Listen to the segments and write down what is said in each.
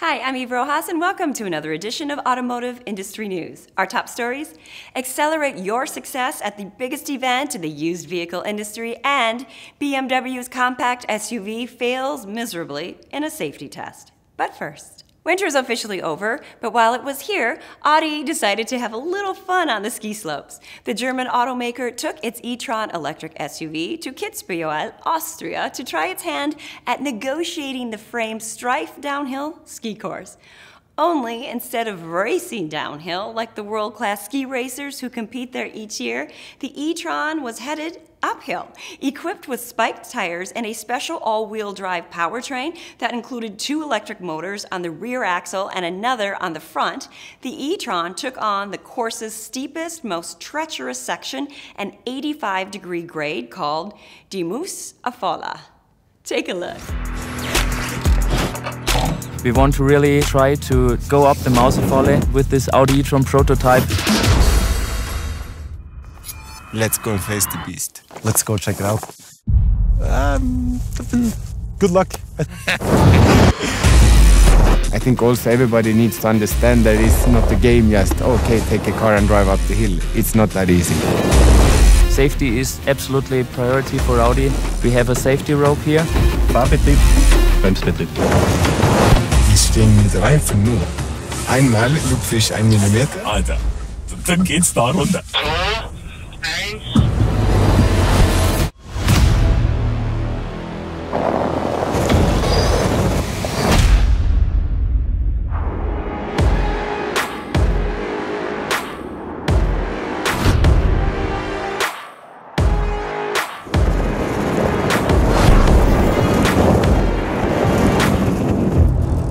Hi, I'm Eve Rojas, and welcome to another edition of Automotive Industry News. Our top stories: accelerate your success at the biggest event in the used vehicle industry, and BMW's compact SUV fails miserably in a safety test. But first, winter is officially over, but while it was here, Audi decided to have a little fun on the ski slopes. The German automaker took its e-tron electric SUV to Kitzbühel, Austria, to try its hand at negotiating the frame's Strife downhill ski course. Only instead of racing downhill like the world-class ski racers who compete there each year, the e-tron was headed uphill, equipped with spiked tires and a special all-wheel drive powertrain that included 2 electric motors on the rear axle and another on the front. The e-tron took on the course's steepest, most treacherous section, an 85-degree grade called Die Mousafala. Take a look. We want to really try to go up the Mousafala with this Audi e-tron prototype. Let's go and face the beast. Let's go check it out. Good luck. I think also everybody needs to understand that it's not a game just, okay, take a car and drive up the hill. It's not that easy. Safety is absolutely a priority for Audi. We have a safety rope here. Fahrbetrieb, Bremsbetrieb. Die stehen mit Reifen nur. Einmal lupfe ich 1 Millimeter. Alter, dann geht's da runter.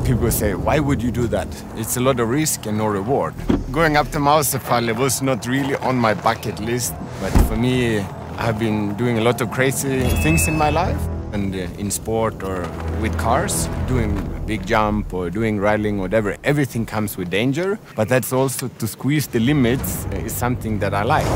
People say, why would you do that? It's a lot of risk and no reward. Going up the Mousafala was not really on my bucket list, but for me, I've been doing a lot of crazy things in my life, and in sport or with cars, doing a big jump or doing rallying, whatever, everything comes with danger, but that's also to squeeze the limits is something that I like.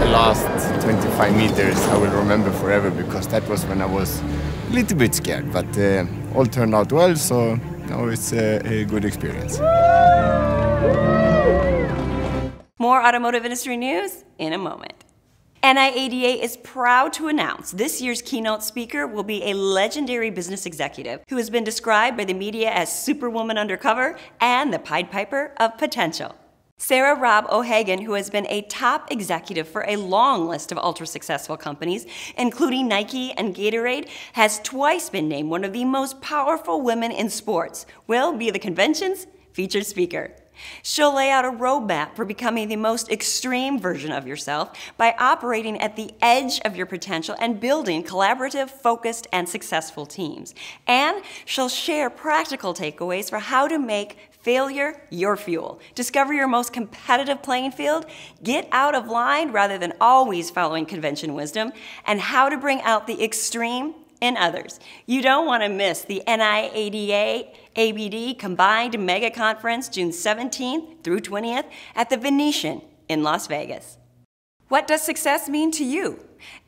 Last 25 meters I will remember forever, because that was when I was a little bit scared, but all turned out well, so now it's a good experience. More automotive industry news in a moment. NIADA is proud to announce this year's keynote speaker will be a legendary business executive who has been described by the media as Superwoman undercover and the Pied Piper of potential. Sarah Robb O'Hagan, who has been a top executive for a long list of ultra-successful companies, including Nike and Gatorade, has twice been named one of the most powerful women in sports, will be the convention's featured speaker. She'll lay out a roadmap for becoming the most extreme version of yourself by operating at the edge of your potential and building collaborative, focused, and successful teams. And she'll share practical takeaways for how to make failure your fuel, discover your most competitive playing field, get out of line rather than always following convention wisdom, and how to bring out the extreme in others. You don't want to miss the NIADA ABD Combined Mega Conference June 17th through 20th at the Venetian in Las Vegas. What does success mean to you?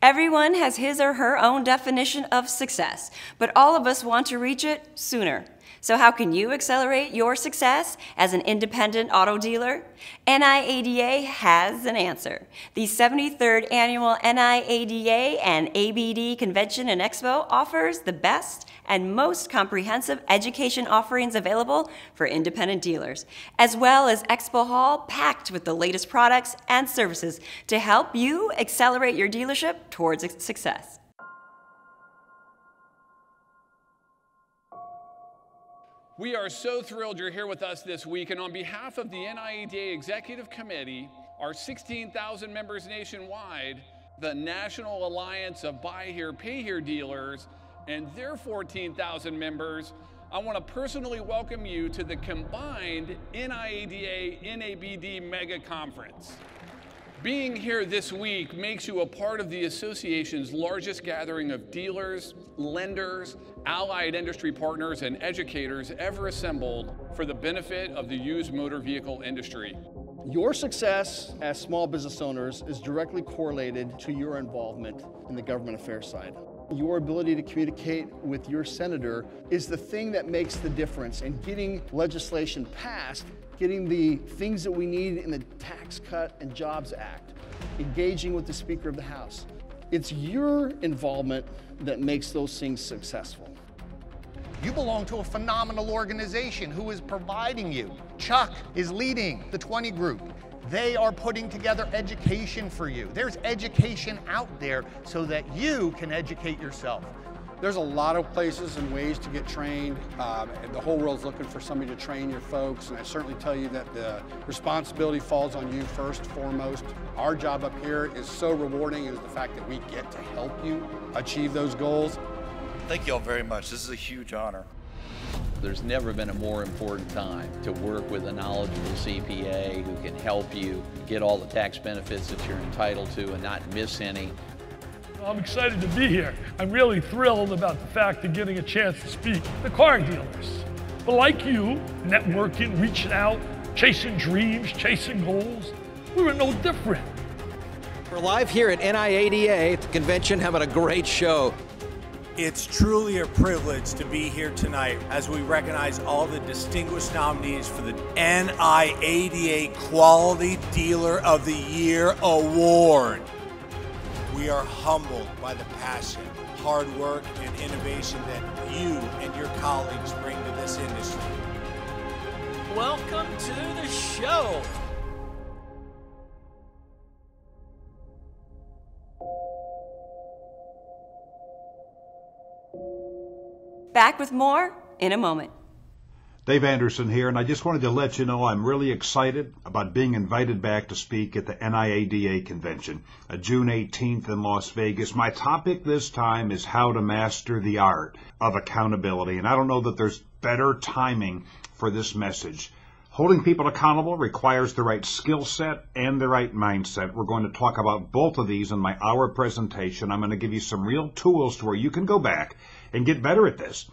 Everyone has his or her own definition of success, but all of us want to reach it sooner. So how can you accelerate your success as an independent auto dealer? NIADA has an answer. The 73rd Annual NIADA and ABD Convention and Expo offers the best and most comprehensive education offerings available for independent dealers, as well as Expo Hall packed with the latest products and services to help you accelerate your dealership towards success. We are so thrilled you're here with us this week, and on behalf of the NIADA Executive Committee, our 16,000 members nationwide, the National Alliance of Buy Here, Pay Here dealers, and their 14,000 members, I want to personally welcome you to the combined NIADA-NABD Mega Conference. Being here this week makes you a part of the association's largest gathering of dealers, lenders, allied industry partners, and educators ever assembled for the benefit of the used motor vehicle industry. Your success as small business owners is directly correlated to your involvement in the government affairs side. Your ability to communicate with your senator is the thing that makes the difference in getting legislation passed, getting the things that we need in the Tax Cut and Jobs Act, engaging with the Speaker of the House. It's your involvement that makes those things successful. You belong to a phenomenal organization who is providing you. Chuck is leading the 20 group. They are putting together education for you. There's education out there so that you can educate yourself. There's a lot of places and ways to get trained. The whole world's looking for somebody to train your folks, and I certainly tell you that the responsibility falls on you first and foremost. Our job up here is so rewarding is the fact that we get to help you achieve those goals. Thank you all very much. This is a huge honor. There's never been a more important time to work with a knowledgeable CPA who can help you get all the tax benefits that you're entitled to and not miss any. I'm excited to be here. I'm really thrilled about the fact of getting a chance to speak to the car dealers. But like you, networking, reaching out, chasing dreams, chasing goals, we were no different. We're live here at NIADA at the convention, having a great show. It's truly a privilege to be here tonight as we recognize all the distinguished nominees for the NIADA Quality Dealer of the Year Award. We are humbled by the passion, hard work, and innovation that you and your colleagues bring to this industry. Welcome to the show. Back with more in a moment. Dave Anderson here, and I just wanted to let you know I'm really excited about being invited back to speak at the NIADA convention, June 18th in Las Vegas. My topic this time is how to master the art of accountability, and I don't know that there's better timing for this message. Holding people accountable requires the right skill set and the right mindset. We're going to talk about both of these in my hour presentation. I'm going to give you some real tools to where you can go back and get better at this.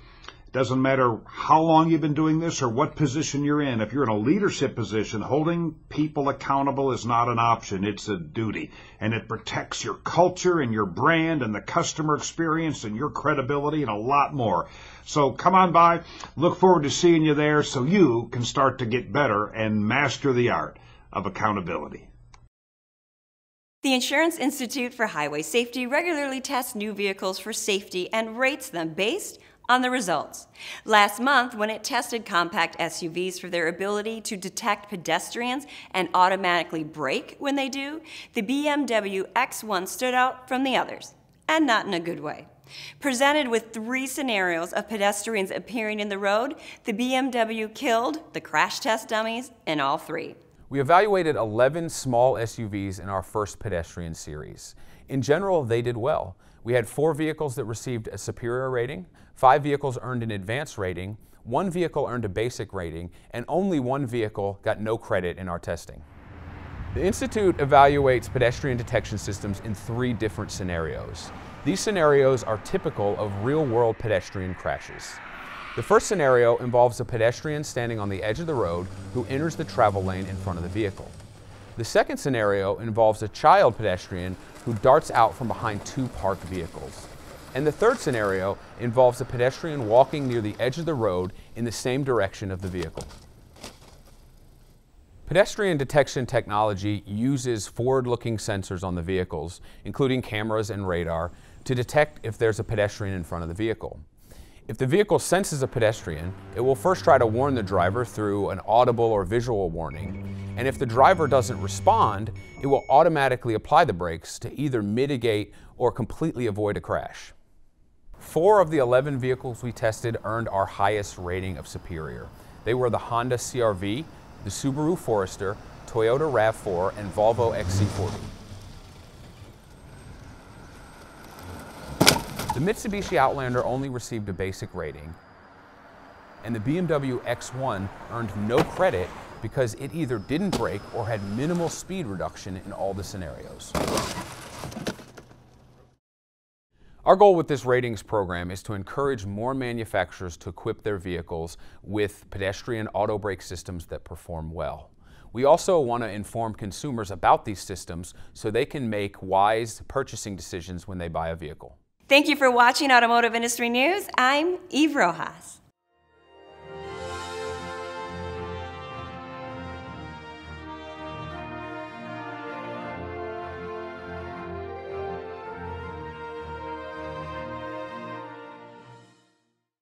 It doesn't matter how long you've been doing this or what position you're in. If you're in a leadership position, holding people accountable is not an option. It's a duty. And it protects your culture and your brand and the customer experience and your credibility and a lot more. So come on by. Look forward to seeing you there so you can start to get better and master the art of accountability. The Insurance Institute for Highway Safety regularly tests new vehicles for safety and rates them based on the results. Last month, when it tested compact SUVs for their ability to detect pedestrians and automatically brake when they do, the BMW X1 stood out from the others, and not in a good way. Presented with 3 scenarios of pedestrians appearing in the road, the BMW killed the crash test dummies in all 3. We evaluated 11 small SUVs in our first pedestrian series. In general, they did well. We had 4 vehicles that received a superior rating, 5 vehicles earned an advanced rating, 1 vehicle earned a basic rating, and only 1 vehicle got no credit in our testing. The Institute evaluates pedestrian detection systems in 3 different scenarios. These scenarios are typical of real-world pedestrian crashes. The first scenario involves a pedestrian standing on the edge of the road who enters the travel lane in front of the vehicle. The second scenario involves a child pedestrian who darts out from behind 2 parked vehicles. And the third scenario involves a pedestrian walking near the edge of the road in the same direction of the vehicle. Pedestrian detection technology uses forward-looking sensors on the vehicles, including cameras and radar, to detect if there's a pedestrian in front of the vehicle. If the vehicle senses a pedestrian, it will first try to warn the driver through an audible or visual warning, and if the driver doesn't respond, it will automatically apply the brakes to either mitigate or completely avoid a crash. 4 of the 11 vehicles we tested earned our highest rating of superior. They were the Honda CR-V, the Subaru Forester, Toyota RAV4, and Volvo XC40. The Mitsubishi Outlander only received a basic rating, and the BMW X1 earned no credit because it either didn't brake or had minimal speed reduction in all the scenarios. Our goal with this ratings program is to encourage more manufacturers to equip their vehicles with pedestrian auto brake systems that perform well. We also want to inform consumers about these systems so they can make wise purchasing decisions when they buy a vehicle. Thank you for watching Automotive Industry News. I'm Eve Rojas.